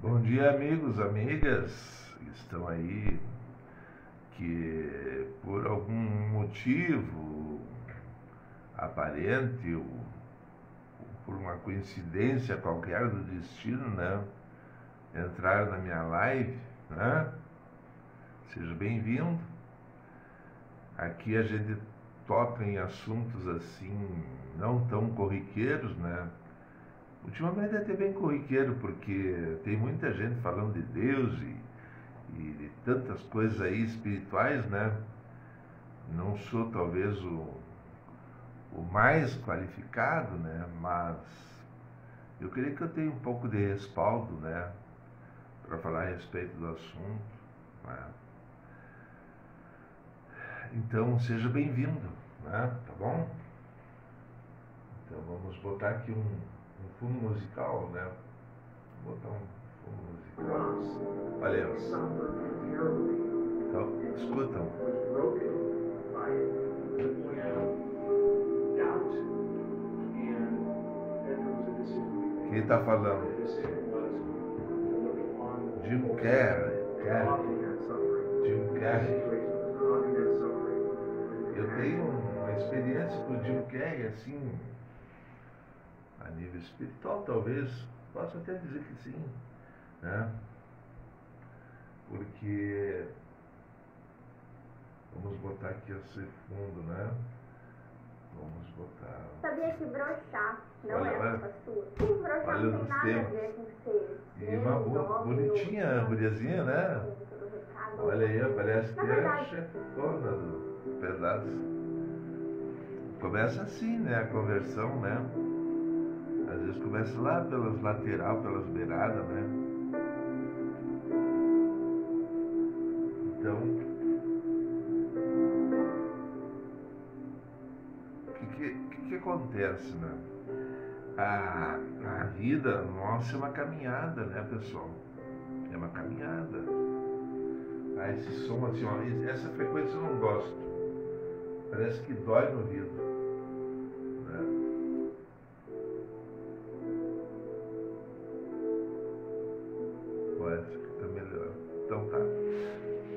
Bom dia, amigos, amigas que estão aí, que por algum motivo aparente ou por uma coincidência qualquer do destino, né, entraram na minha live, né? Seja bem-vindo. Aqui a gente toca em assuntos assim, não tão corriqueiros, né? Ultimamente é até bem corriqueiro, porque tem muita gente falando de Deus e de tantas coisas aí espirituais, né? Não sou talvez o mais qualificado, né? Mas eu creio que eu tenho um pouco de respaldo, né? Para falar a respeito do assunto, né? Então seja bem-vindo, né? Tá bom? Então vamos botar aqui um fundo musical, né? Vou botar um fundo musical. Olha eles. Então, escutam. Quem está falando? Jim Carrey. Jim Carrey. Eu tenho uma experiência com o Jim Carrey, assim, a nível espiritual, talvez, posso até dizer que sim, né? Porque, vamos botar aqui esse fundo, né? Vamos botar... Sabia que broxar não Olha, é olha. culpa sua? Que broxar Olha não tem nos nada a tempos. ver com ser. E uma bonitinha guriazinha, né? Olha aí, parece que é a chefona do pedaço. Começa assim, né? A conversão, né? Às vezes começa lá pelas lateral, pelas beiradas, né? Então, o que acontece, né? A vida nossa é uma caminhada, né, pessoal? É uma caminhada. Esse som assim, ó, essa frequência eu não gosto. Parece que dói no ouvido, né? Pode ficar melhor. Então tá.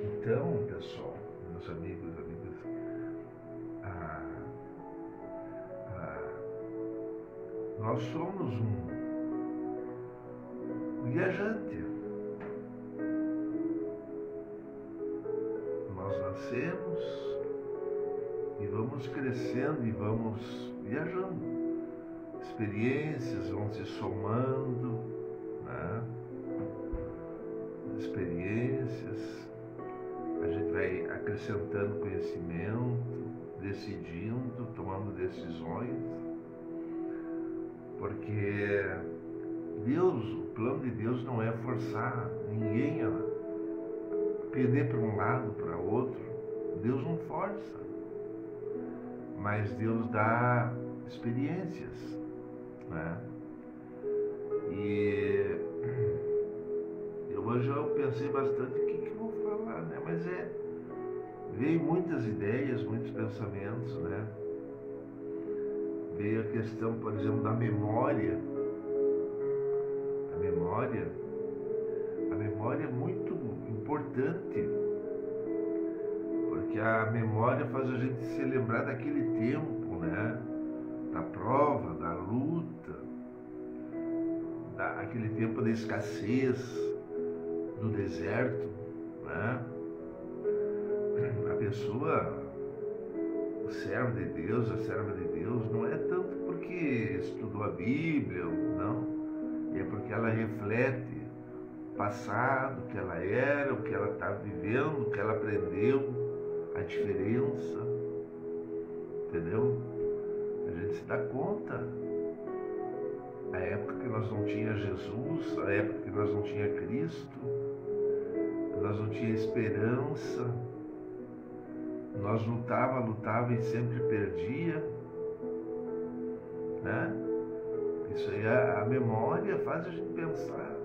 Então, pessoal, meus amigos, amigas, nós somos um viajante. Nós nascemos e vamos crescendo e vamos viajando. Experiências vão se somando, né? Experiências, a gente vai acrescentando conhecimento, decidindo, tomando decisões, porque Deus, o plano de Deus não é forçar ninguém a perder para um lado, para outro. Deus não força, mas Deus dá experiências, né? E hoje eu pensei bastante o que eu vou falar, né? Mas veio muitas ideias, muitos pensamentos, né? Veio a questão, por exemplo, da memória. A memória é muito importante, porque a memória faz a gente se lembrar daquele tempo, né? Da prova, da luta, aquele tempo da escassez, do deserto, né? A pessoa, o servo de Deus, a serva de Deus, não é tanto porque estudou a Bíblia, não. É porque ela reflete o passado, o que ela era, o que ela está vivendo, o que ela aprendeu, a diferença, entendeu? A gente se dá conta. A época que nós não tinha Jesus, a época que nós não tinha Cristo, nós não tinha esperança, nós lutava e sempre perdia, né? Isso aí, a memória faz a gente pensar,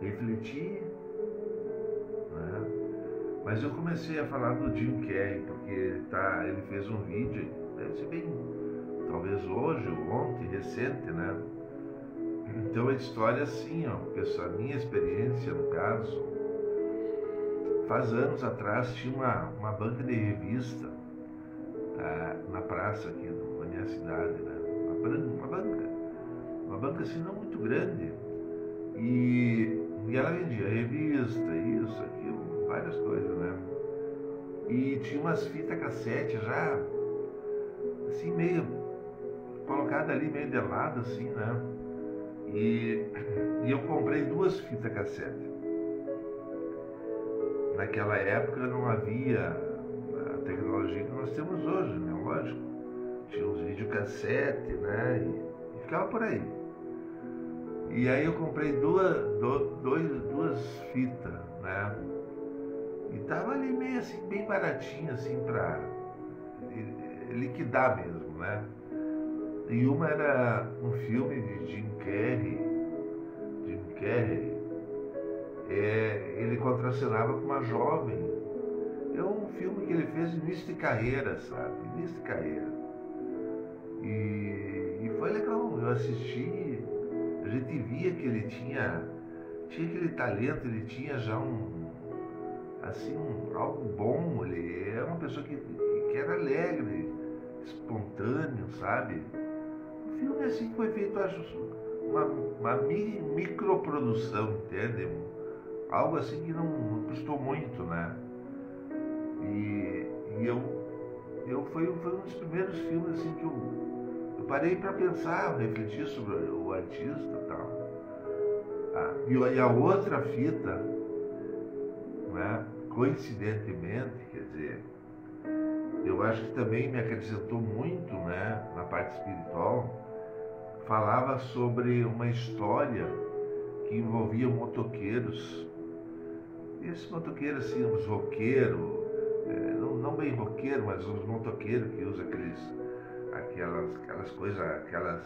refletir, né? Mas eu comecei a falar do Jim Carrey, porque ele fez um vídeo, deve ser bem, talvez hoje ou ontem, recente, né? Então a história é assim, ó, porque a minha experiência, no caso, faz anos atrás tinha uma banca de revista na praça aqui da minha cidade, né? Uma banca assim não muito grande. E ela vendia revista, isso, aquilo, várias coisas, né? E tinha umas fitas cassete já, assim, meio colocada ali, meio de lado, assim, né? E eu comprei 2 fitas cassete. Naquela época não havia a tecnologia que nós temos hoje, né? Lógico. Tinha uns videocassete, né? E ficava por aí. E aí eu comprei duas fitas, né? E tava ali meio assim, bem baratinho, assim, pra liquidar mesmo, né? E uma era um filme de Jim Carrey. Ele contracenava com uma jovem. É um filme que ele fez início de carreira, sabe? Início de carreira. E foi legal, eu assisti, a gente via que ele tinha aquele talento, ele tinha já algo bom, ele era uma pessoa que era alegre, espontâneo, sabe? Um filme assim que foi feito, acho, uma microprodução, entende? Algo assim que não custou muito, né? Foi um dos primeiros filmes assim que eu parei para pensar, refletir sobre o artista e tal. E a outra fita, né, coincidentemente, quer dizer, eu acho que também me acrescentou muito, né, na parte espiritual, falava sobre uma história que envolvia motoqueiros. E esses motoqueiros, assim, os roqueiros, não bem roqueiro, mas os motoqueiros que usam aquelas coisas, aquelas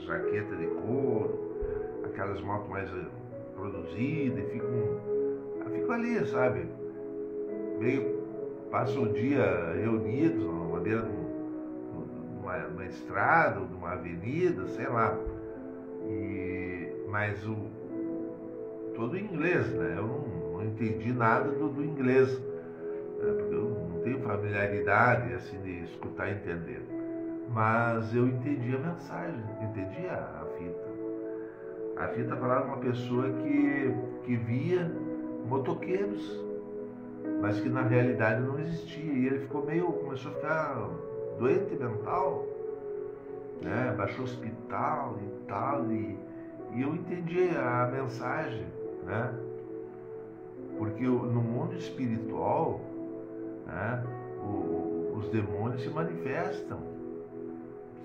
jaquetas de couro, aquelas motos mais produzidas, e ficam ali, sabe? Passam o dia reunidos na beira de uma estrada, ou de uma avenida, sei lá. Mas todo em inglês, né? Eu não entendi nada do inglês, né? Porque eu não tenho familiaridade assim de escutar e entender. Mas eu entendi a mensagem, entendi a fita. A fita falava de uma pessoa que via motoqueiros, mas que na realidade não existia. E ele começou a ficar doente mental, né? Baixou hospital e tal. E eu entendi a mensagem, né? Porque no mundo espiritual, né, os demônios se manifestam.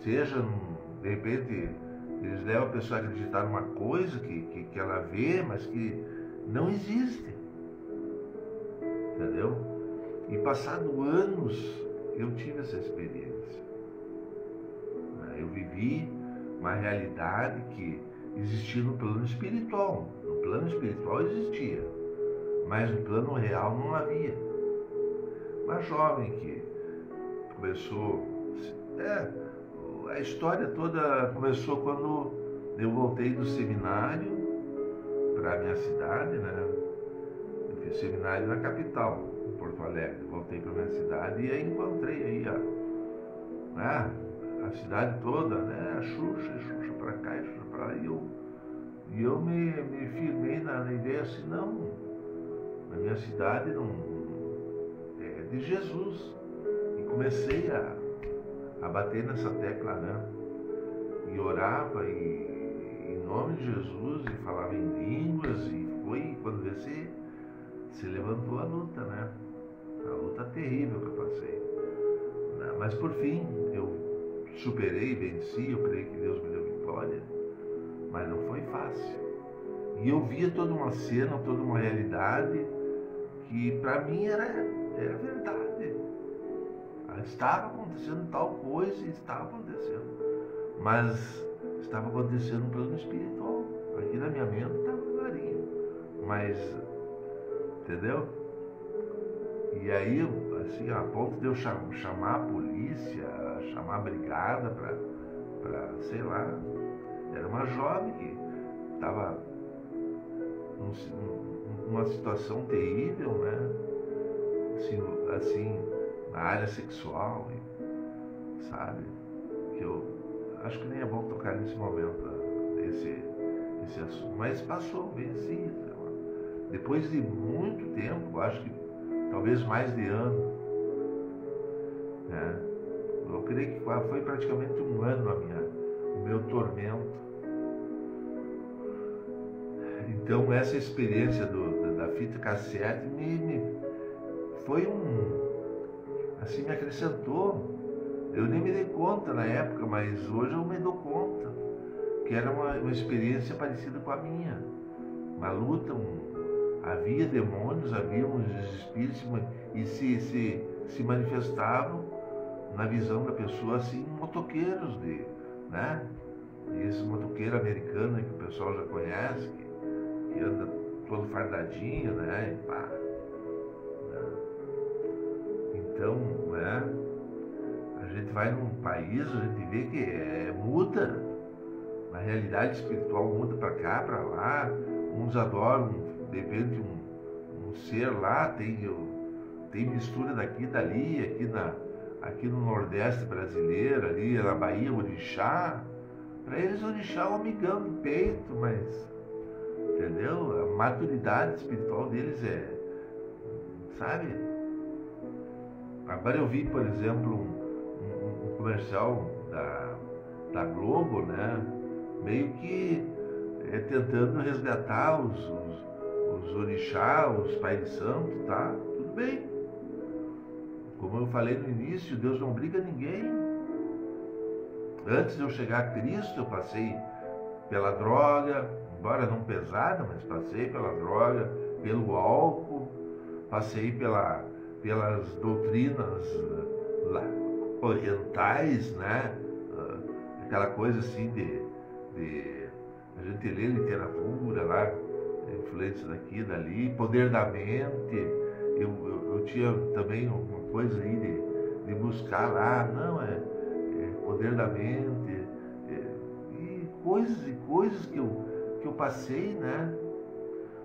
Seja, de repente, eles levam a pessoa a acreditar numa coisa que ela vê, mas que não existe. Entendeu? E passado anos, eu tive essa experiência. Eu vivi uma realidade que existia no plano espiritual. No plano espiritual existia, mas no plano real não havia. Uma jovem que começou... a história toda começou quando eu voltei do seminário para a minha cidade, né? Eu fiz seminário na capital, em Porto Alegre. Voltei para a minha cidade e aí encontrei aí a cidade toda, né? Xuxa para cá, Xuxa para lá. E eu me firmei na ideia assim, não, na minha cidade não é de Jesus. E comecei a bater nessa tecla, né? E orava em nome de Jesus e falava em línguas e foi quando se levantou a luta, né? A luta terrível que eu passei, né? Mas por fim eu superei, venci, eu creio que Deus me deu vitória, mas não foi fácil. E eu via toda uma cena, toda uma realidade que para mim era verdade. Estava acontecendo tal coisa e estava acontecendo, mas estava acontecendo no plano espiritual. Aqui na minha mente estava clarinho, mas, entendeu? E aí, assim, a ponto de eu chamar a polícia, chamar a brigada para, sei lá, era uma jovem que estava numa situação terrível, né? Assim, na área sexual, sabe? Que eu acho que nem é bom tocar nesse momento, esse assunto. Mas passou, venci. Depois de muito tempo, acho que talvez mais de ano, né? Eu creio que foi praticamente um ano o meu tormento. Então essa experiência da fita cassete foi assim, me acrescentou. Eu nem me dei conta na época, mas hoje eu me dou conta que era uma experiência parecida com a minha. Uma luta, havia demônios, havia uns espíritos e se manifestavam na visão da pessoa, assim, motoqueiros né? E esse motoqueiro americano que o pessoal já conhece, que anda todo fardadinho, né? E pá, né? Então, né? A gente vai num país, a gente vê que muda, na realidade espiritual muda para cá, para lá. Uns adoram, de repente, um ser lá, tem mistura daqui e dali, aqui no Nordeste brasileiro, ali na Bahia, orixá. Para eles, orixá é um amigão do peito, mas, entendeu? A maturidade espiritual deles sabe? Agora eu vi, por exemplo, um comercial da Globo, né? Meio que tentando resgatar os orixá, os pais de santo, tá? Tudo bem. Como eu falei no início, Deus não obriga ninguém. Antes de eu chegar a Cristo, eu passei pela droga, embora não pesada, mas passei pela droga, pelo álcool, passei pelas doutrinas orientais, né? Aquela coisa assim de a gente lê literatura lá, influência daqui e dali, poder da mente. Eu tinha também uma coisa aí de buscar lá, não, poder da mente, e coisas que eu passei, né?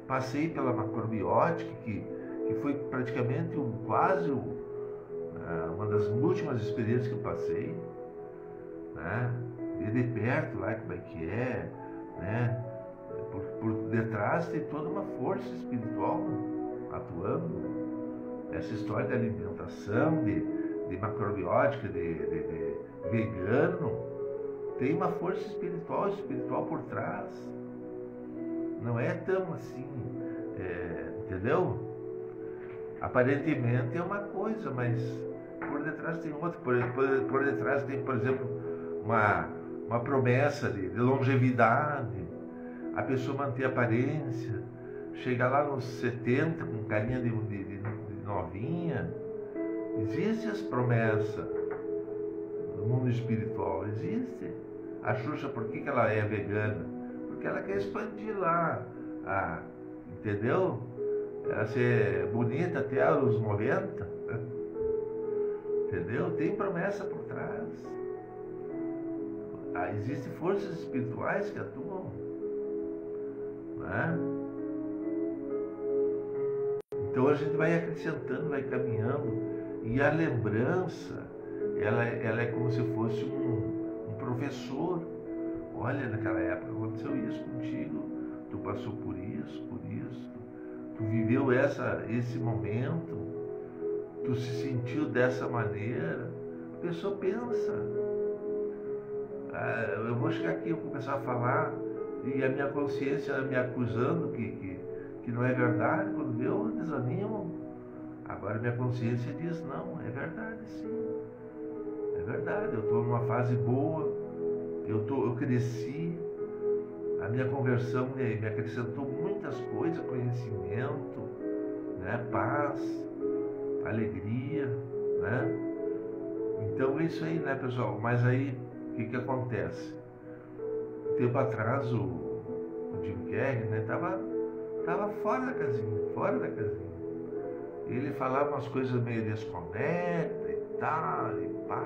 Passei pela macrobiótica, que foi praticamente uma das últimas experiências que eu passei, né? Ver de perto lá como é que né? Por detrás tem toda uma força espiritual atuando. Essa história de alimentação, de macrobiótica, de vegano, tem uma força espiritual por trás. Não é tão assim, entendeu? Aparentemente é uma coisa, mas por detrás tem outra. Por detrás tem, por exemplo, uma promessa de longevidade, a pessoa manter a aparência, chegar lá nos 70 com carinha de novinha. Existem as promessas no mundo espiritual, existe. A Xuxa, por que ela é vegana? Porque ela quer expandir lá, entendeu? Ela ser bonita até os 90, entendeu? Tem promessa por trás. Existem forças espirituais que atuam, né? Então a gente vai acrescentando, vai caminhando, e a lembrança, ela é como se fosse um professor. Olha, naquela época aconteceu isso contigo, tu passou por isso, tu viveu esse momento, tu se sentiu dessa maneira. A pessoa pensa, eu vou chegar aqui, eu vou começar a falar, e a minha consciência me acusando que não é verdade, quando eu desanimo. Agora minha consciência diz, não, é verdade sim, é verdade, eu estou numa fase boa, eu cresci, a minha conversão me acrescentou muitas coisas, conhecimento, né, paz, alegria, né? Então é isso aí, né, pessoal? Mas aí, o que acontece? Um tempo atrás o Jim Carrey, né, tava fora da casinha. Ele falava umas coisas meio desconecta e tal, e pá.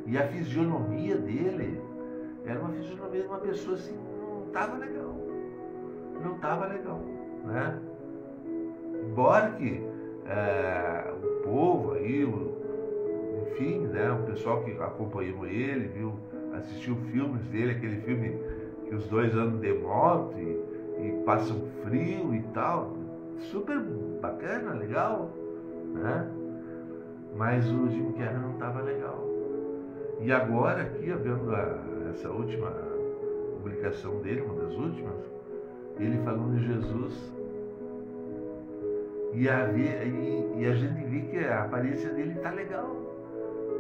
E a fisionomia dele era uma fisionomia de uma pessoa assim, não estava legal. não estava legal, né? Embora que o povo aí, enfim, né, o pessoal que acompanhou ele, assistiu filmes dele, aquele filme que os dois andam de moto e passam frio e tal, super bacana, legal, né? Mas o Jim Carrey não estava legal. E agora aqui, vendo essa última publicação dele, uma das últimas, ele falando de Jesus, e a gente vê que a aparência dele está legal,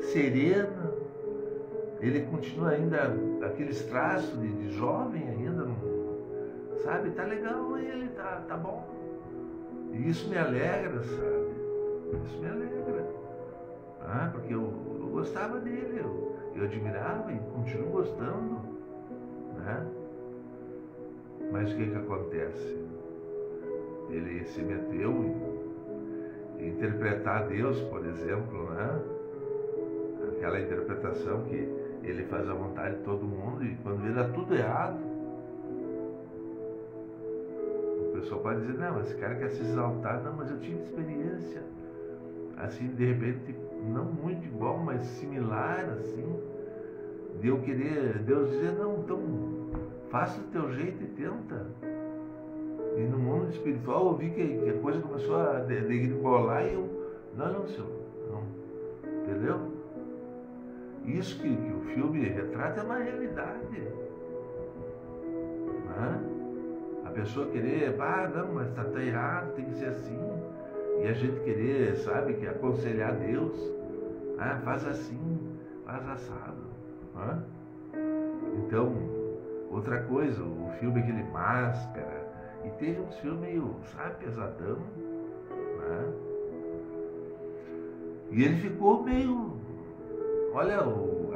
serena, ele continua ainda aqueles traços de jovem ainda, sabe? Tá legal ele, tá bom. E isso me alegra, sabe? Isso me alegra. Porque eu gostava dele, eu admirava e continuo gostando, né? Mas o que acontece? Ele se meteu em interpretar Deus, por exemplo, né? Aquela interpretação que ele faz a vontade de todo mundo e quando vê dá tudo errado. O pessoal pode dizer, não, esse cara quer se exaltar. Não, mas eu tive experiência, assim, de repente, não muito igual, mas similar, assim, de eu querer, Deus dizer, não, então, faça do teu jeito e tenta. E no mundo espiritual eu vi que a coisa começou a degringolar e eu, não, senhor, não, entendeu? Isso que o filme retrata é uma realidade. Né? A pessoa querer, não, mas tá errado, tem que ser assim. E a gente querer, sabe, que aconselhar Deus, faz assim, faz assado. Né? Então, outra coisa, o filme aquele Máscara, e teve uns filmes meio, sabe, pesadão, né? E ele ficou meio... Olha,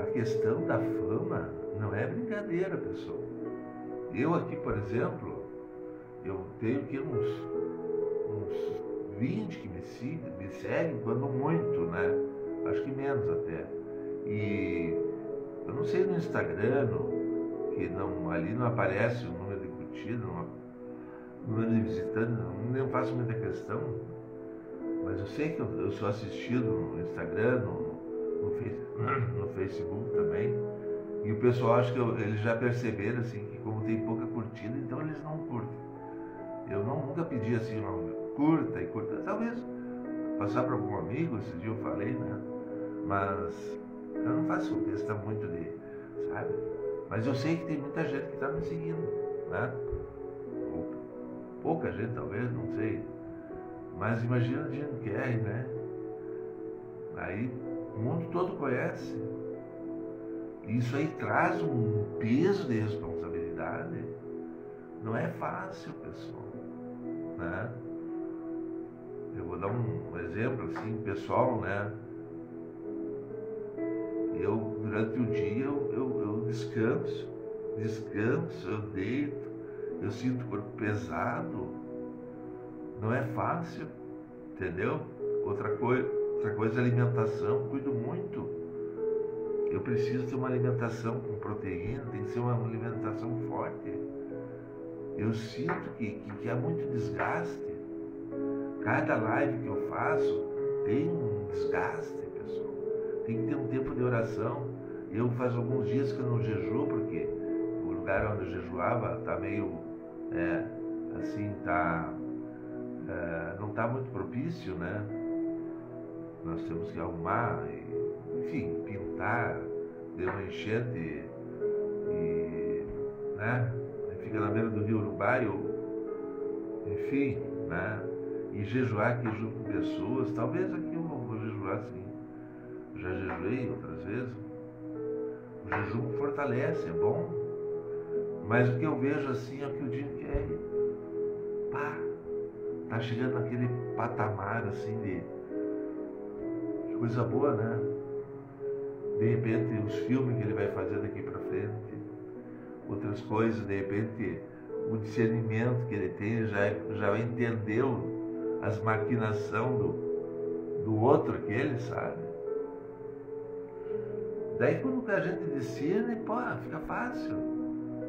a questão da fama não é brincadeira, pessoal. Eu aqui, por exemplo, eu tenho aqui uns 20 que me seguem, quando muito, né? Acho que menos até. E eu não sei no Instagram, que ali não aparece o número de curtidas, o número de visitantes, não faço muita questão, mas eu sei que eu sou assistido no Instagram, no Facebook também, e o pessoal acha que eles já perceberam assim, que como tem pouca curtida, então eles não curtem. Eu nunca pedi assim, curta e curta, talvez passar para algum amigo, esse dia eu falei, né? Mas eu não faço questão muito de, sabe? Mas eu sei que tem muita gente que está me seguindo, né? Pouca gente talvez, não sei. Mas imagina o Jim Carrey, né? Aí o mundo todo conhece. Isso aí traz um peso de responsabilidade. Não é fácil, pessoal, né? Eu vou dar um exemplo assim, pessoal, né? Eu, durante o dia, eu descanso, eu deito, eu sinto o corpo pesado. Não é fácil, entendeu? Outra coisa é alimentação, cuido muito. Eu preciso ter uma alimentação com proteína, tem que ser uma alimentação forte. Eu sinto que há muito desgaste. Cada live que eu faço tem um desgaste, pessoal. Tem que ter um tempo de oração. Eu faz alguns dias que eu não jejuo, porque o lugar onde eu jejuava está meio, assim, não está muito propício, né? Nós temos que arrumar, enfim, pintar, deu uma enchente e, né? Fica na beira do rio Uruguai, enfim, né? E jejuar aqui junto com pessoas, talvez aqui eu vou jejuar sim. Já jejuei outras vezes. O jejum fortalece, é bom. Mas o que eu vejo assim é que o Jim Carrey, tá chegando naquele patamar assim de coisa boa, né? De repente os filmes que ele vai fazer daqui para frente, outras coisas, de repente o discernimento que ele tem, já entendeu as maquinações do outro que ele sabe. Daí quando a gente discerne, fica fácil.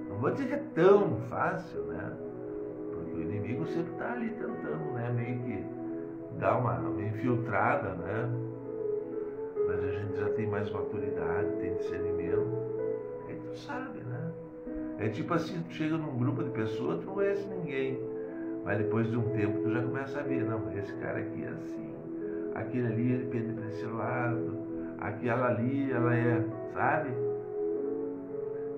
Não vou dizer que é tão fácil, né? porque o inimigo sempre está ali tentando, né? Meio que dar uma infiltrada, né? Mas a gente já tem mais maturidade, tem discernimento. Aí tu sabe, né? É tipo assim, tu chega num grupo de pessoas, tu não conhece ninguém. Mas depois de um tempo tu já começa a ver, não, esse cara aqui é assim, aquele ali ele pende para esse lado, aquela ali ela é, sabe?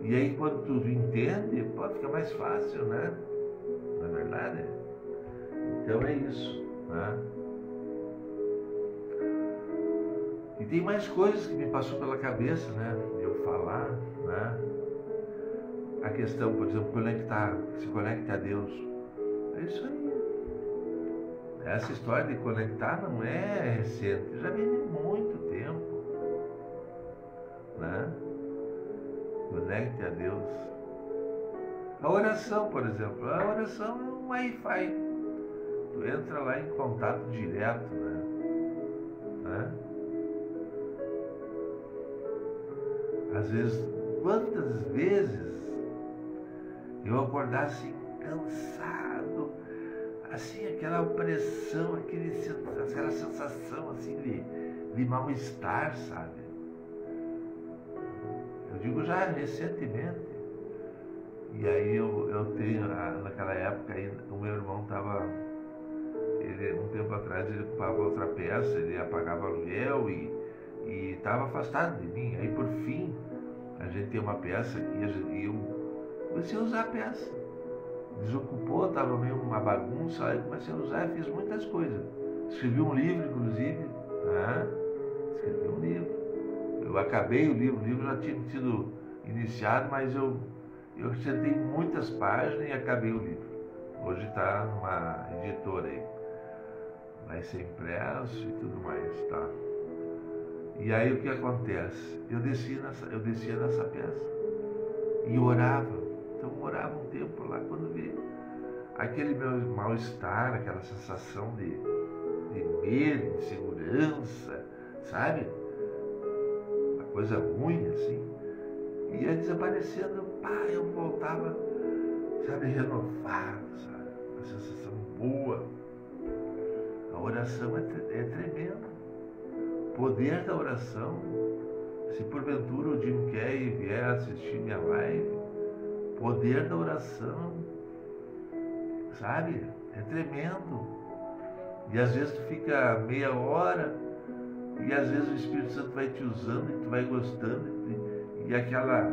E aí quando tu entende, pode ficar mais fácil, né? Não é verdade? Então é isso, né? E tem mais coisas que me passou pela cabeça, né? De eu falar, né? A questão, por exemplo, se conecta a Deus. É isso aí. Essa história de conectar não é recente, já vem de muito tempo, né? Conecte a Deus. A oração, por exemplo, a oração é um Wi-Fi. Tu entra lá em contato direto, né? Às vezes, quantas vezes eu acordar assim, cansado, assim, aquela opressão, aquela sensação assim de mal-estar, sabe? Eu digo já recentemente. E aí eu tenho, naquela época aí, o meu irmão estava, um tempo atrás ele ocupava outra peça, ele pagava aluguel e estava afastado de mim. Aí por fim, a gente tem uma peça aqui e eu comecei a usar a peça. Desocupou, estava meio uma bagunça, aí comecei a usar e fiz muitas coisas. Escrevi um livro, inclusive, né? Escrevi um livro. Eu acabei o livro já tinha sido iniciado, mas eu acrescentei muitas páginas e acabei o livro. Hoje está numa editora aí. Vai ser impresso e tudo mais, tá? E aí o que acontece? Eu descia nessa peça e orava. Então eu orava um tempo lá, quando vi aquele meu mal-estar, aquela sensação de medo, de insegurança, sabe? Uma coisa ruim assim. Ia desaparecendo, eu voltava, sabe, renovado, sabe? Uma sensação boa. A oração é tremenda. O poder da oração, se porventura o Jim Carrey vier assistir minha live, o poder da oração, sabe? É tremendo. E às vezes tu fica meia hora e às vezes o Espírito Santo vai te usando e tu vai gostando e aquela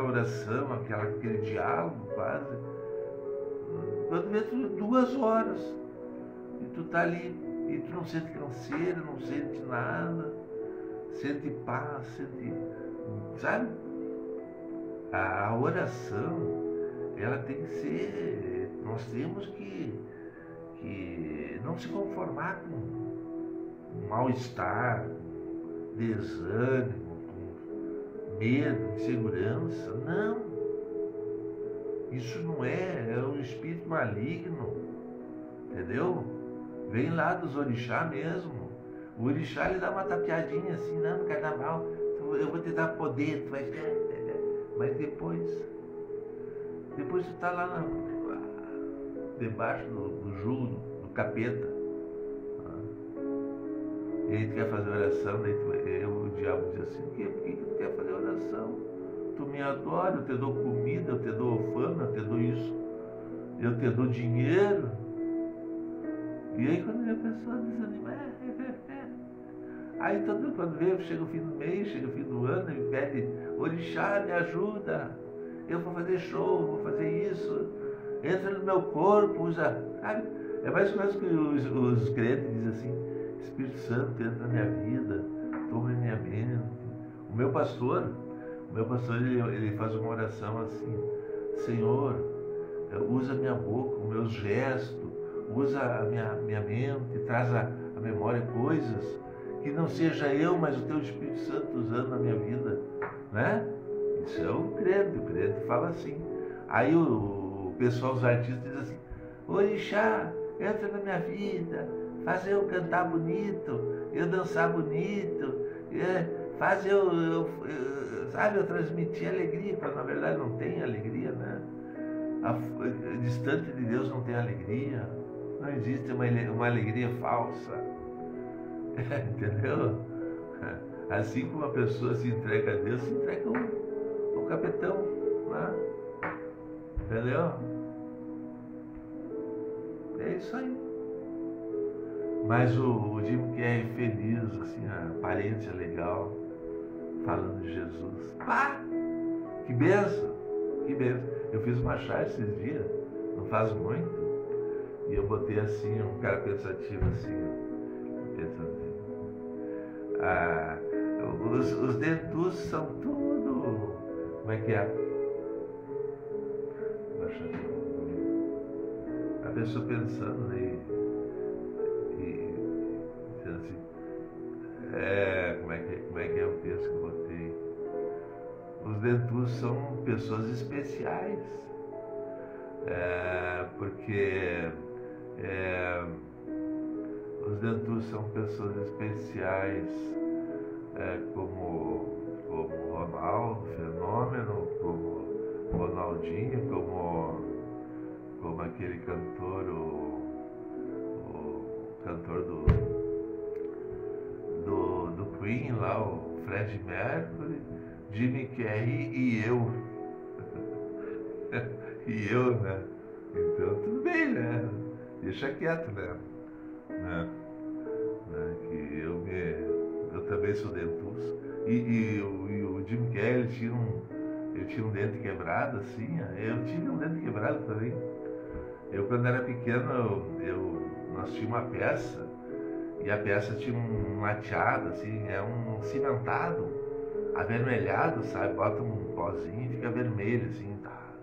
oração, aquele diálogo quase, quando vê tu 2 horas e tu tá ali e tu não sente canseira, não sente nada, sente paz, sabe? A oração, ela tem que ser, nós temos que não se conformar com mal-estar, com desânimo, com medo, insegurança. Não. Isso não é um espírito maligno, entendeu? Vem lá dos orixá mesmo. O orixá ele dá uma tapeadinha assim, não, no carnaval, eu vou te dar poder, tu vai ter. Mas depois tu tá lá debaixo do jugo, do capeta. E aí tu quer fazer oração, daí o diabo diz assim, por que tu quer fazer oração? Tu me adora, eu te dou comida, eu te dou fama, eu te dou isso, eu te dou dinheiro. E aí quando a pessoa desanima, aí quando vê, chega o fim do mês, chega o fim do ano, e pede, orixá, me ajuda, eu vou fazer show, vou fazer isso, entra no meu corpo, usa, sabe? É mais ou menos que os crentes dizem assim, Espírito Santo entra na minha vida, toma minha mente. O meu pastor ele faz uma oração assim, Senhor, usa a minha boca, os meus gestos, usa a minha mente, traz a memória coisas que não seja eu, mas o teu Espírito Santo usando a minha vida, né? Isso é o crente fala assim. Aí o pessoal, os artistas dizem assim, orixá, entra na minha vida, faz eu cantar bonito, eu dançar bonito, faz eu transmitir alegria, quando na verdade não tem alegria, né? Distante de Deus não tem alegria. Não existe uma alegria falsa. Entendeu? Assim como a pessoa se entrega a Deus, se entrega o capitão, né? Entendeu? É isso aí. Mas o Jim Carrey feliz, assim, a aparência legal, falando de Jesus. Pá! Que benção! Que benção! Eu fiz uma charge esses dias, não faz muito, e eu botei assim, um cara pensativo assim, pensando assim. Os dentus são tudo. Como é que é? A pessoa pensando, né? E dizendo assim, como é que é o texto que eu botei? Os dentus são pessoas especiais, porque os dentus são pessoas especiais, como Ronaldo, Fenômeno, como Ronaldinho, como aquele cantor, o cantor do Queen lá, o Freddie Mercury, Jimmy Carrey e eu. E eu, né? Então tudo bem, né? Deixa quieto, né? Que eu também sou dentus. E o Jimmy Carrey, ele tinha um dente quebrado, assim. Eu tive um dente quebrado também. Eu, quando era pequeno, nós tínhamos uma peça, e a peça tinha um lateado, assim, um cimentado, avermelhado, sabe? Bota um pozinho e fica vermelho, assim, tá.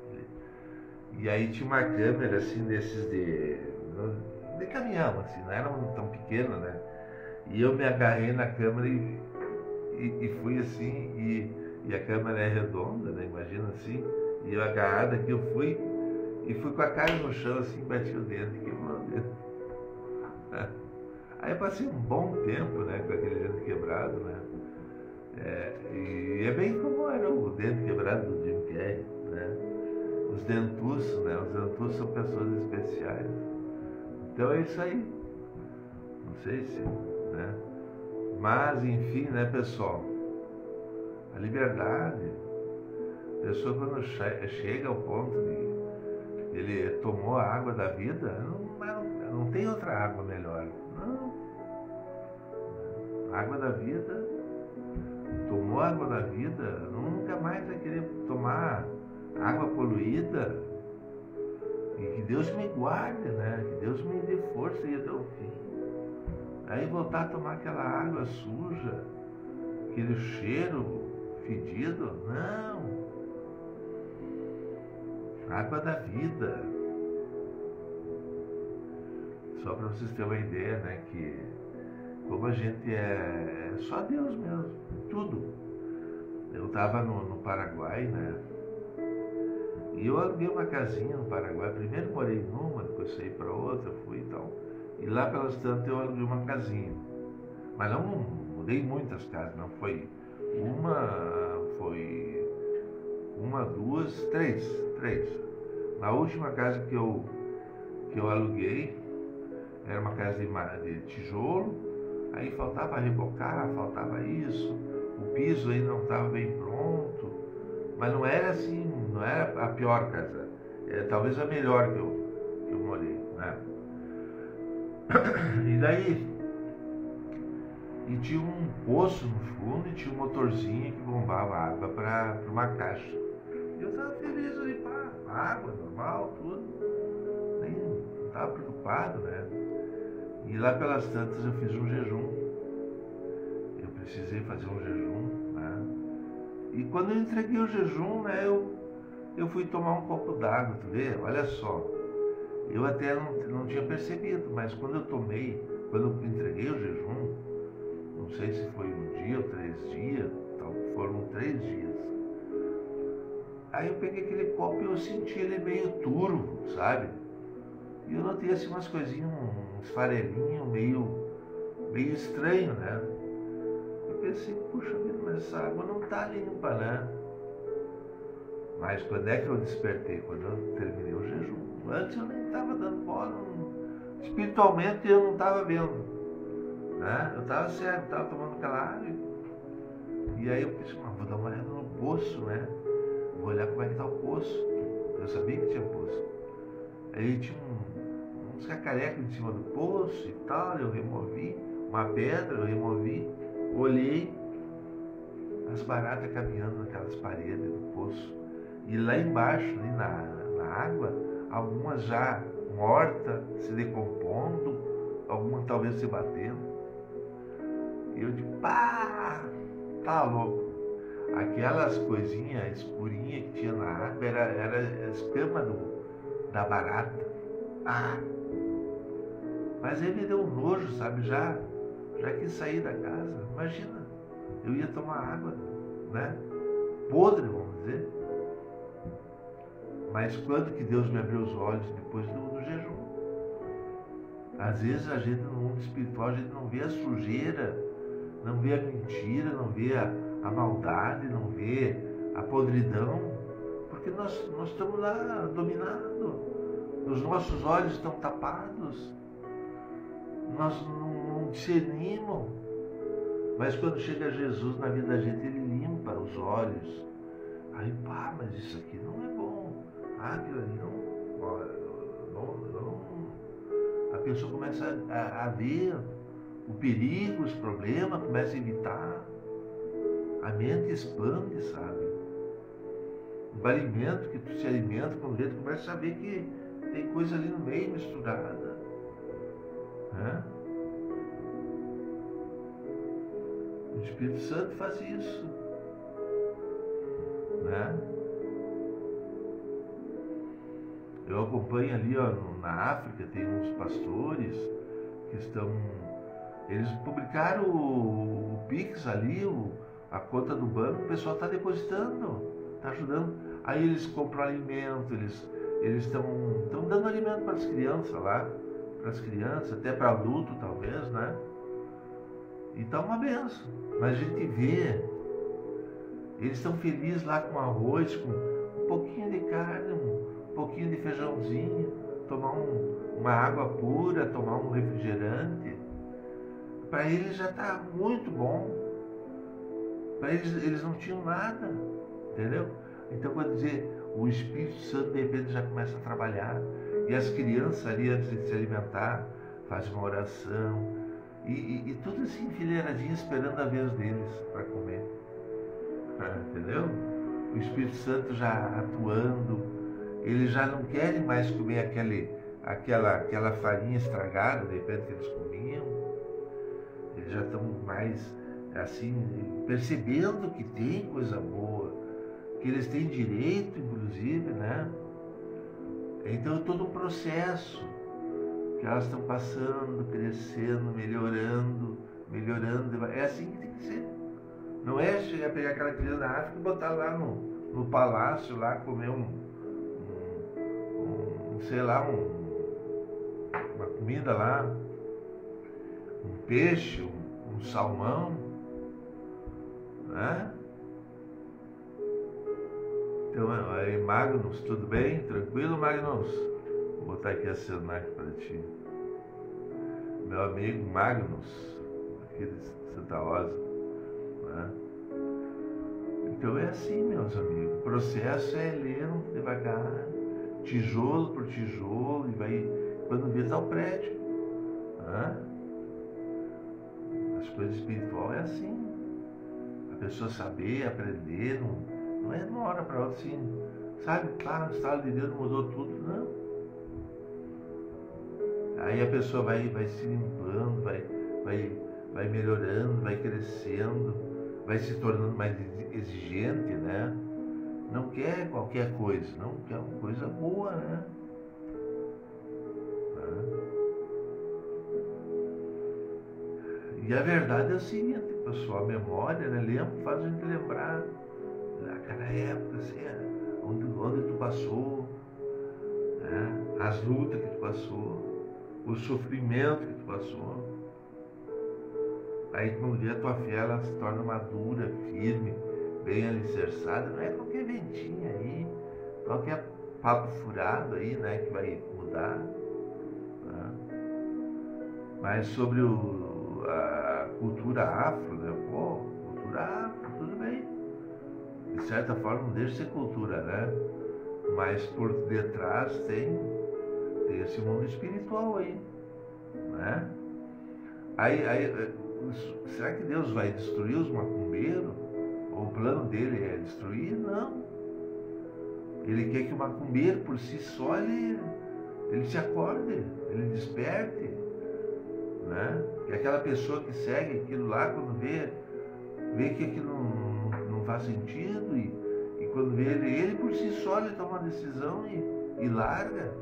E aí tinha uma câmera, assim, desses de caminhão, assim, não era tão pequeno, né? E eu me agarrei na câmera e fui assim, e a câmera é redonda, né? Imagina assim, e eu agarrado aqui, eu fui com a cara no chão, assim, bati o dedo, quebrou o dedo. Aí eu passei um bom tempo, né, com aquele dente quebrado, né? E é bem como era o dente quebrado do Jim Carrey, né? Os dentus, né? Os dentus são pessoas especiais. Então é isso aí. Não sei se, né? Mas, enfim, né, pessoal? A liberdade, a pessoa quando chega ao ponto de ele tomou a água da vida, não tem outra água melhor. Não. A água da vida, tomou a água da vida, nunca mais vai querer tomar água poluída. E que Deus me guarde, né? Que Deus me dê força e até o fim. Aí voltar a tomar aquela água suja, aquele cheiro fedido, não. Água da vida. Só para vocês terem uma ideia, né? Que como a gente é só Deus mesmo, tudo. Eu estava no Paraguai, né? E eu aluguei uma casinha no Paraguai. Primeiro morei numa, depois saí para outra, fui e tal. E lá pelas tantas eu aluguei uma casinha. Mas não mudei muitas casas, não. Foi uma, duas, três. Na última casa que eu aluguei, era uma casa de tijolo, aí faltava rebocar, faltava isso, o piso aí não estava bem pronto, mas não era assim, não era a pior casa, talvez a melhor que eu morei, né? E daí, tinha um poço no fundo e tinha um motorzinho que bombava água para uma caixa. E eu estava feliz ali, pá, água normal, tudo, nem não estava preocupado, né? E lá pelas tantas eu fiz um jejum. Eu precisei fazer um jejum, né? E quando eu entreguei o jejum, né, eu fui tomar um copo d'água, tu vê? Olha só. Eu até não tinha percebido, mas quando eu entreguei o jejum, não sei se foi um dia ou 3 dias, foram 3 dias. Aí eu peguei aquele copo e eu senti ele meio turvo, sabe? E eu notei assim umas coisinhas, uns farelinhos meio estranho, né? Eu pensei, puxa vida, mas essa água não tá limpa, né? Mas quando é que eu despertei? Quando eu terminei o jejum. Antes eu nem estava dando bola. Espiritualmente eu não estava vendo. Né? Eu estava certo, estava tomando aquela água. E aí eu pensei, vou dar uma olhada no poço, né? Vou olhar como é que está o poço. Eu sabia que tinha poço. Aí tinha uns cacarecos em cima do poço e tal, eu removi. Uma pedra, eu removi. Olhei as baratas caminhando naquelas paredes do poço. E lá embaixo, ali na água, algumas já mortas, se decompondo, algumas talvez se batendo. E eu digo, pá, tá louco. Aquelas coisinhas escurinhas que tinha na água era a escama da barata. Ah! Mas aí me deu um nojo, sabe? Já quis sair da casa. Imagina, eu ia tomar água, né? Podre, vamos dizer. Mas quando que Deus me abriu os olhos? Depois do jejum. Às vezes a gente no mundo espiritual, a gente não vê a sujeira, não vê a mentira, não vê a maldade, não vê a podridão, porque nós estamos lá dominados, os nossos olhos estão tapados, nós não discernimos. Mas quando chega Jesus na vida da gente, Ele limpa os olhos. Aí, pá, mas isso aqui não é bom. Ah, aquilo ali não. A pessoa começa a ver o perigo, os problemas, começa a evitar. A mente expande, sabe? O alimento que tu se alimenta, quando tu começa a ver que tem coisa ali no meio misturada. Né? O Espírito Santo faz isso. Né? Eu acompanho ali, ó, na África, tem uns pastores que estão... Eles publicaram o Pix ali, a conta do banco, o pessoal está depositando, está ajudando. Aí eles compram alimento, eles estão dando alimento para as crianças lá, para as crianças, até para adulto talvez, né? Então é uma benção. Mas a gente vê, eles estão felizes lá com arroz, com um pouquinho de carne, um pouquinho de feijãozinho, tomar uma água pura, tomar um refrigerante. Para eles já está muito bom. Para eles não tinham nada, entendeu? Então, quando dizer, o Espírito Santo de repente já começa a trabalhar, e as crianças ali, antes de se alimentar, fazem uma oração, e tudo assim enfileiradinho, esperando a vez deles para comer. Entendeu? O Espírito Santo já atuando, eles já não querem mais comer aquela farinha estragada, de repente, que eles comiam. Eles já estão mais, assim, percebendo que tem coisa boa, que eles têm direito, inclusive, né? Então, é todo um processo que elas estão passando, crescendo, melhorando. É assim que tem que ser. Não é chegar a pegar aquela criança da África e botar lá no palácio, lá comer uma comida lá, um peixe, um salmão, né? Então, aí, Magnus, tudo bem? Tranquilo, Magnus? Vou botar aqui a celular para ti. Meu amigo Magnus, aqui de Santa Rosa, né? Então é assim, meus amigos. O processo é lento, devagar, tijolo por tijolo, e vai, quando vê, está o prédio. Né? As coisas espirituais é assim. A pessoa saber, aprender, não é de uma hora para outra assim. Sabe, claro, o estado de Deus mudou tudo, não. Aí a pessoa vai se limpando, vai melhorando, vai crescendo, vai se tornando mais exigente, né? Não quer qualquer coisa, não quer uma coisa boa, né? E a verdade é o seguinte, pessoal, a memória, né, faz a gente lembrar daquela época, assim, onde tu passou, né? As lutas que tu passou, o sofrimento que tu passou. Aí quando vê a tua fé, ela se torna madura, firme, bem alicerçada, não é qualquer ventinho aí, qualquer papo furado aí, né, que vai mudar. Né? Mas sobre a cultura afro, né? Pô, cultura afro, tudo bem. De certa forma não deixa de ser cultura, né? Mas por detrás tem esse mundo espiritual aí, né? Aí, será que Deus vai destruir os macumbeiros? O plano dele é destruir? Não. Ele quer que o macumbeiro por si só ele se acorde, ele desperte, né? E aquela pessoa que segue aquilo lá, quando vê que aquilo não faz sentido, e quando vê ele por si só ele toma uma decisão e larga.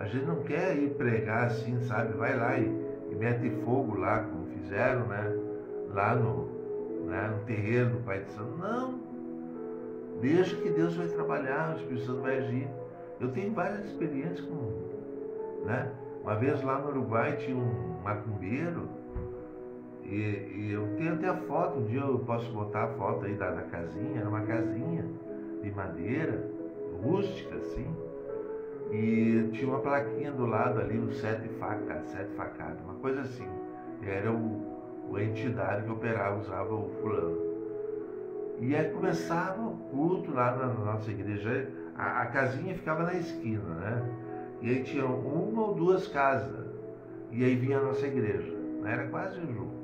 A gente não quer ir pregar assim, sabe? Vai lá e mete fogo lá, como fizeram, né? Lá no terreiro do Pai de Santo. Não. Deixa que Deus vai trabalhar, o Espírito Santo vai agir. Eu tenho várias experiências com, né? Uma vez lá no Uruguai tinha um macumbeiro, e eu tenho até a foto, um dia eu posso botar a foto aí da casinha, era uma casinha de madeira, rústica assim, e tinha uma plaquinha do lado ali, os 7 facadas, uma coisa assim. Era a entidade que operava, usava o fulano. E aí começava o culto lá na nossa igreja, a casinha ficava na esquina, né? E aí tinha uma ou duas casas, e aí vinha a nossa igreja, né? Era quase junto.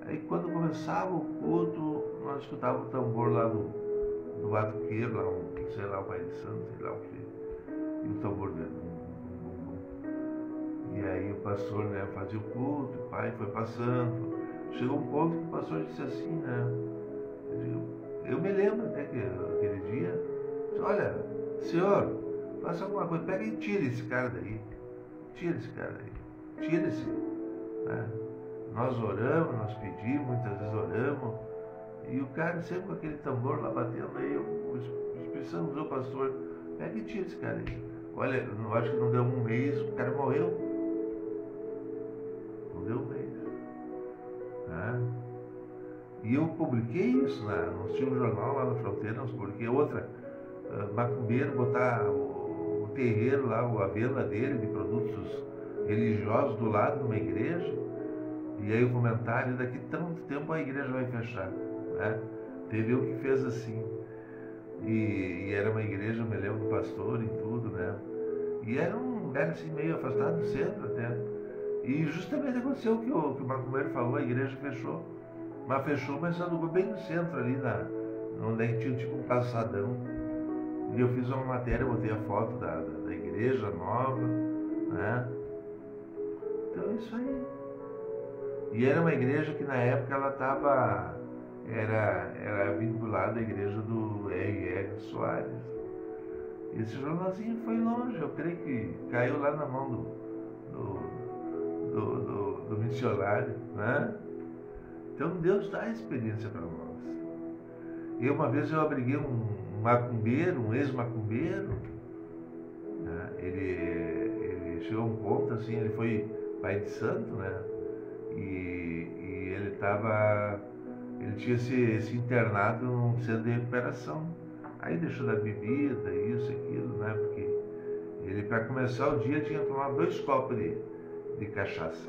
Aí quando começava o culto, nós escutávamos o tambor lá do batuqueiro, lá sei lá, o Pai de Santo, sei lá o que. E o tambor dele. E aí o pastor, né, fazia o culto, o pai foi passando. Chegou um ponto que o pastor disse assim, né? Eu me lembro até que aquele dia, disse, olha, senhor, faça alguma coisa, pega e tira esse cara daí. Tira esse. Né? Nós oramos, nós pedimos, muitas vezes oramos, e o cara sempre com aquele tambor lá batendo, aí o Espírito Santo usou o pastor, pega e tira esse cara aí. Olha, eu acho que não deu um mês, o cara morreu. Não deu um mês. Né? E eu publiquei isso, nós tínhamos um jornal lá na Fronteira, nós publiquei outra, macumbeiro botar o terreiro lá, a venda dele de produtos religiosos do lado de uma igreja, e aí o comentário, daqui tanto tempo a igreja vai fechar. Né? Teve um que fez assim, e era uma igreja, eu me lembro do pastor e tudo, né? E era um lugar assim meio afastado do centro até. E justamente aconteceu que o macumbeiro falou, a igreja fechou. Mas alugou bem no centro ali, onde tinha tipo um calçadão. E eu fiz uma matéria, botei a foto da igreja nova, né? Então é isso aí. E era uma igreja que na época ela era vinculada à igreja do R.R. Soares. Esse jornalzinho foi longe, eu creio que caiu lá na mão do missionário, né? Então Deus dá experiência para nós. E uma vez eu abriguei um macumbeiro, um ex-macumbeiro, né? Ele chegou a um ponto assim, ele foi pai de santo, né? E ele tinha se internado num centro de recuperação. Aí deixou da bebida, isso, aquilo, né? Porque ele, para começar o dia, tinha tomado 2 copos de cachaça.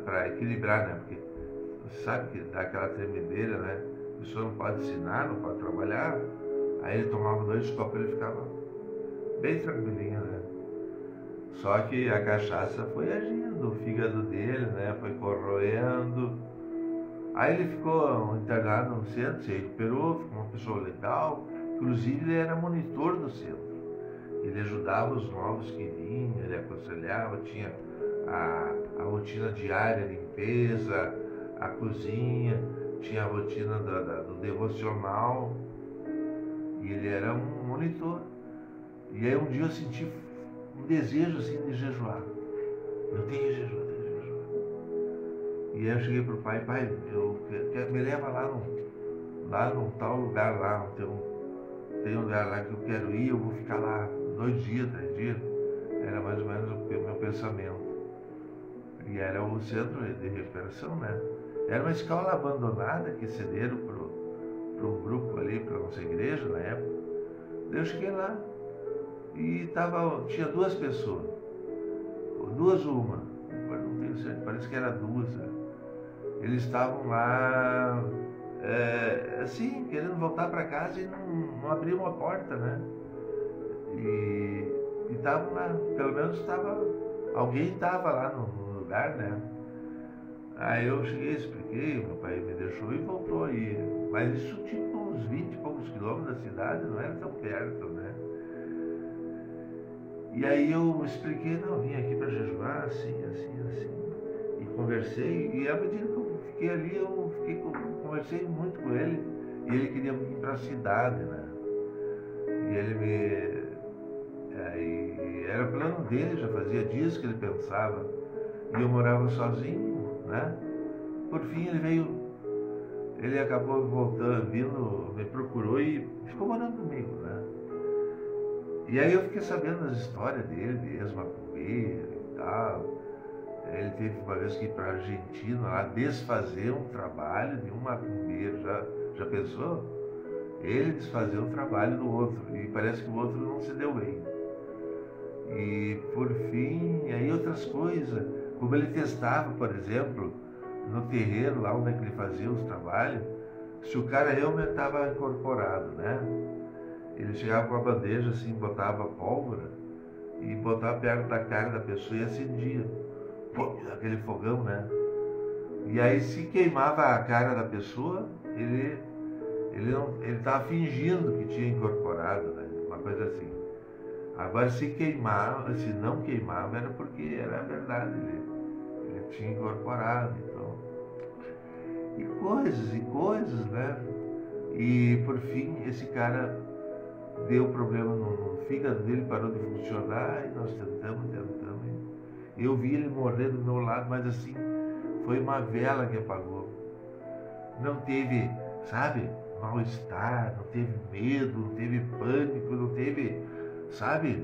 Para equilibrar, né? Porque você sabe que dá aquela tremedeira, né? A pessoa não pode ensinar, não pode trabalhar. Aí ele tomava 2 copos e ele ficava bem tranquilinho, né? Só que a cachaça foi agindo, o fígado dele, né? Foi corroendo. Aí ele ficou internado no centro, se recuperou, ficou uma pessoa legal. Inclusive ele era monitor do centro. Ele ajudava os novos que vinham, ele aconselhava, tinha a rotina diária, a limpeza, a cozinha, tinha a rotina do devocional. E ele era um monitor. E aí um dia eu senti um desejo assim de jejuar. Eu tenho que jejuar. E aí eu cheguei pro pai, me leva lá num tal lugar lá, tem um lugar lá que eu quero ir, eu vou ficar lá 2 dias, 3 dias. Era mais ou menos o meu pensamento. E era o centro de recuperação, né? Era uma escola abandonada que cederam para um grupo ali, para a nossa igreja na época. Daí eu cheguei lá e tinha 2 pessoas, ou 2 ou uma, agora não tenho certeza, parece que era 2. Né? Eles estavam lá, assim, querendo voltar para casa e não abriam a porta, né? E estavam lá, pelo menos alguém estava lá no lugar, né? Aí eu cheguei, expliquei, meu pai me deixou e voltou aí. Mas isso tipo uns 20 e poucos quilômetros da cidade, não era tão perto, né? E aí eu expliquei, não, vim aqui para jejuar, assim. E conversei, e à medida que eu fiquei ali, conversei muito com ele. E ele queria vir para a cidade, né? E ele era plano dele, já fazia dias que ele pensava. E eu morava sozinho, né? Por fim ele acabou voltando, me procurou e ficou morando comigo, né? E aí eu fiquei sabendo das histórias dele, de ex-macumbeiro e tal. Ele teve uma vez que ir para a Argentina lá desfazer um trabalho de um macumbeiro, já pensou? Ele desfazer o trabalho do outro, e parece que o outro não se deu bem. E por fim, aí outras coisas, como ele testava, por exemplo, no terreiro, lá onde ele fazia os trabalhos, se o cara realmente estava incorporado, né? Ele chegava com a bandeja assim, botava pólvora e botava perto da cara da pessoa e acendia. Pô, aquele fogão, né? E aí se queimava a cara da pessoa, ele estava fingindo que tinha incorporado, né? Uma coisa assim. Agora se não queimava, era porque era verdade, ele tinha incorporado, então. E coisas, né? E por fim, esse cara deu problema no fígado dele, parou de funcionar, e nós tentamos. Eu vi ele morrer do meu lado, mas assim, foi uma vela que apagou. Não teve, sabe, mal-estar, não teve medo, não teve pânico, não teve, sabe,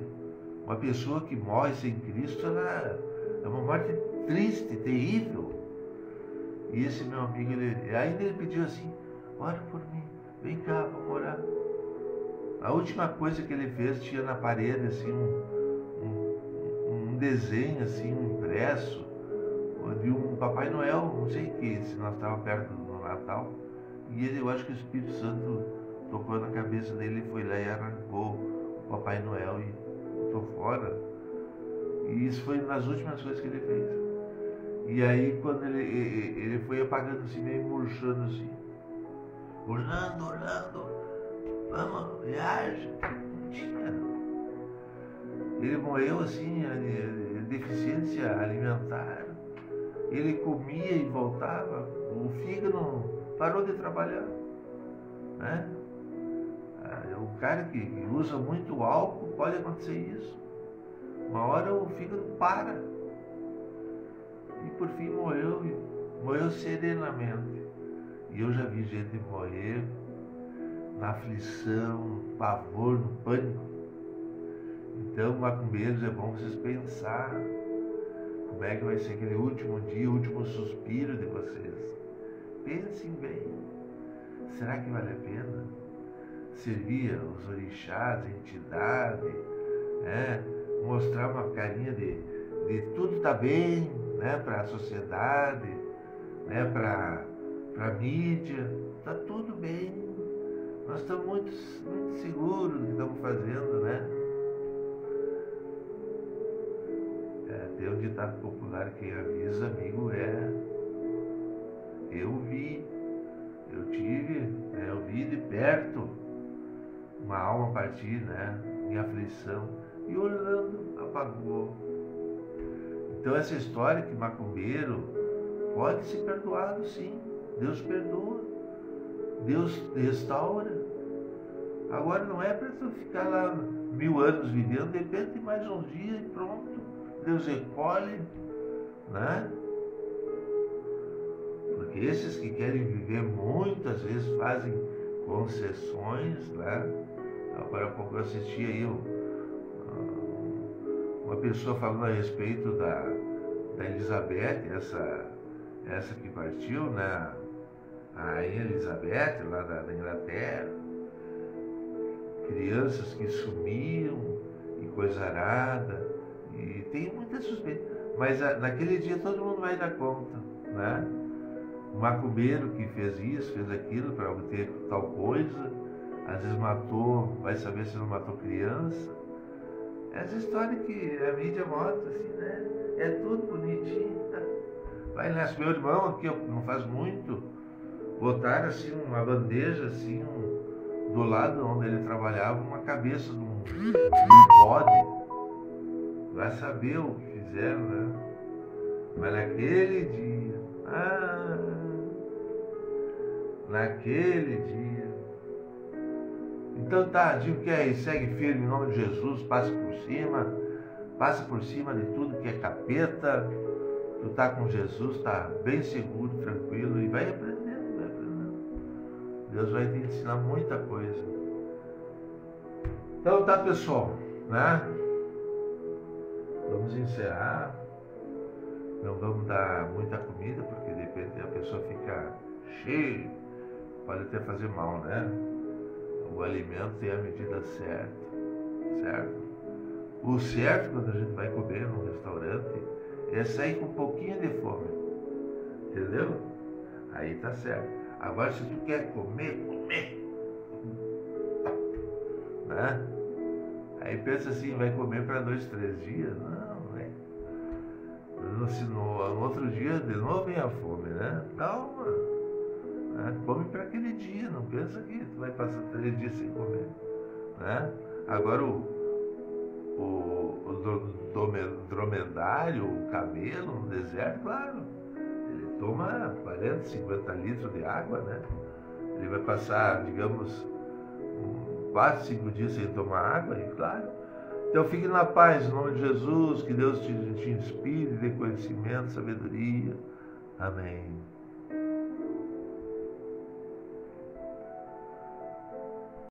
uma pessoa que morre sem Cristo, é uma morte triste, terrível. E esse meu amigo, ainda ele pediu assim, ora por mim, vem cá, vamos orar. A última coisa que ele fez, tinha na parede assim um desenho assim, um impresso de um Papai Noel, não sei o que, se nós estávamos perto do Natal. E eu acho que o Espírito Santo tocou na cabeça dele, ele foi lá e arrancou o Papai Noel e botou fora. E isso foi uma das últimas coisas que ele fez. E aí quando ele foi apagando assim, meio murchando assim, orando, vamos, viaja. Não tinha. Ele morreu assim, deficiência alimentar. Ele comia e voltava, o fígado parou de trabalhar, né? O cara que usa muito álcool, pode acontecer isso. Uma hora o fígado para. E por fim morreu serenamente. E eu já vi gente morrer na aflição, no pavor, no pânico. Então, macumbeiros, é bom vocês pensar como é que vai ser aquele último dia, o último suspiro de vocês. Pensem bem. Será que vale a pena servir os orixás, a entidade, né? Mostrar uma carinha de tudo está bem, né? Para a sociedade, né? Para a mídia, está tudo bem. Nós estamos muito seguros do que estamos fazendo, né? Tem um ditado popular, quem avisa, amigo é. Eu vi, eu tive, né? Eu vi de perto uma alma partir, né? Em aflição, e olhando, apagou. Então essa história que macumbeiro pode ser perdoado, sim. Deus perdoa, Deus restaura. Agora não é para tu ficar lá 1000 anos vivendo, de repente mais uns dias e pronto. Deus recolhe, né? Porque esses que querem viver muitas vezes fazem concessões, né? Agora há pouco eu assisti aí uma pessoa falando a respeito da da Elizabeth, essa que partiu, né? A Rainha Elizabeth, lá da Inglaterra. Crianças que sumiam e coisa arada. E tem muita suspeita. Mas naquele dia todo mundo vai dar conta, né? O macumbeiro que fez isso, fez aquilo para obter tal coisa, às vezes matou, vai saber se não matou criança. Essa história que a mídia mostra, assim, né? É tudo bonitinho. Tá? Vai nessa. Meu irmão aqui, não faz muito, botaram assim uma bandeja assim, do lado onde ele trabalhava, uma cabeça de um bode. Vai saber o que fizeram, né? Mas naquele dia, naquele dia. Então tá, digo que é isso, segue firme em nome de Jesus, passa por cima de tudo que é capeta. Tu tá com Jesus, tá bem seguro, tranquilo e vai aprendendo, vai aprendendo. Deus vai te ensinar muita coisa. Então tá, pessoal, né? Vamos encerrar. Não vamos dar muita comida, porque de repente a pessoa fica cheia, pode até fazer mal, né? O alimento tem a medida certa, certo? O certo, quando a gente vai comer num restaurante, é sair com um pouquinho de fome, entendeu? Aí tá certo. Agora, se tu quer comer, né? Aí pensa assim, vai comer para 2, 3 dias? Não, né? No outro dia, de novo vem a fome, né? Calma. Né? Come para aquele dia, não pensa que tu vai passar 3 dias sem comer. Né? Agora, o dromedário, o camelo no deserto, claro, ele toma 40, 50 litros de água, né? Ele vai passar, digamos, 4, 5 dias sem tomar água, e claro. Então fique na paz, em nome de Jesus, que Deus te inspire, dê conhecimento, sabedoria. Amém.